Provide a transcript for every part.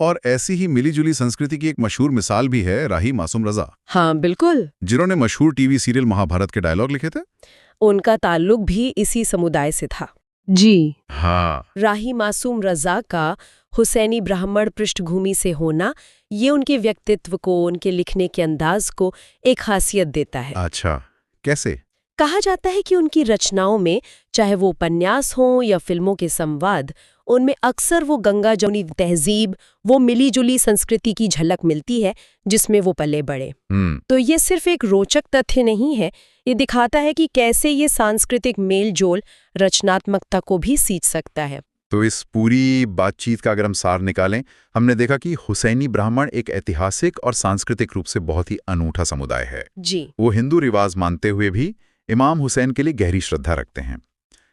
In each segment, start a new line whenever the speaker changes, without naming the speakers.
और ऐसी ही मिलीजुली संस्कृति की एक मशहूर मिसाल भी है राही मासूम रजा,
हाँ बिल्कुल।
जिन्होंने मशहूर टीवी सीरियल महाभारत के डायलॉग लिखे थे।
उनका ताल्लुक भी इसी समुदाय से था। जी
हाँ,
राही मासूम रजा का हुसैनी ब्राह्मण पृष्ठभूमि से होना, ये उनके व्यक्तित्व को, उनके लिखने के अंदाज को एक खासियत देता है।
अच्छा, कैसे?
कहा जाता है कि उनकी रचनाओं में, चाहे वो उपन्यास हों या फिल्मों के संवाद, उनमें अक्सर वो गंगा जमुनी तहजीब, वो मिलीजुली संस्कृति की झलक मिलती है जिसमें वो पले बड़े। तो ये सिर्फ एक रोचक तथ्य नहीं है, ये दिखाता है कि कैसे ये सांस्कृतिक मेलजोल रचनात्मकता को भी सींच सकता है।
तो इस पूरी बातचीत का अगर हम सार निकालें, हमने देखा कि हुसैनी ब्राह्मण एक ऐतिहासिक और सांस्कृतिक रूप से बहुत ही अनूठा समुदाय है।
जी,
वो हिंदू रिवाज मानते हुए भी इमाम हुसैन के लिए गहरी श्रद्धा रखते हैं।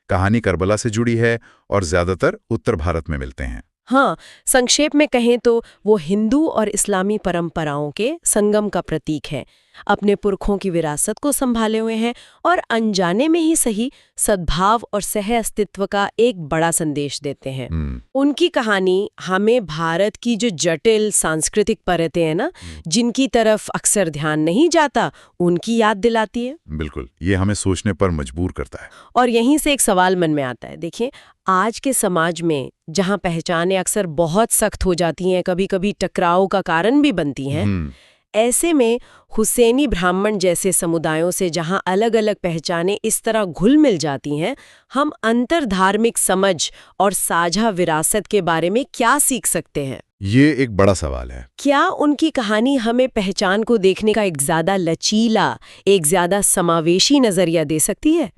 कहानी करबला से जुड़ी है और ज्यादातर उत्तर भारत में मिलते हैं।
हाँ, संक्षेप में कहें तो वो हिंदू और इस्लामी परंपराओं के संगम का प्रतीक है। अपने पुरखों की विरासत को संभाले हुए हैं और अनजाने में ही सही सद्भाव और सह अस्तित्व का एक बड़ा संदेश देते हैं। उनकी कहानी हमें भारत की जो जटिल सांस्कृतिक परतें हैं ना, जिनकी तरफ अक्सर ध्यान नहीं जाता, उनकी याद दिलाती है।
बिल्कुल, ये हमें सोचने पर मजबूर करता है।
और यहीं से एक सवाल मन में आता है। देखिए, आज के समाज में जहां पहचानें अक्सर बहुत सख्त हो जाती हैं, कभी-कभी टकराव का कारण भी बनती हैं, ऐसे में हुसैनी ब्राह्मण जैसे समुदायों से जहां अलग-अलग पहचानें इस तरह घुल मिल जाती हैं, हम अंतर्धार्मिक समझ और साझा विरासत के बारे में क्या सीख सकते हैं?
ये एक बड़ा सवाल है।
क्या उनकी कहानी हमें पहचान को देखने का एक ज्यादा लचीला, एक ज्यादा समावेशी नजरिया दे सकती है?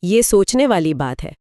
ये सोचने वाली बात है।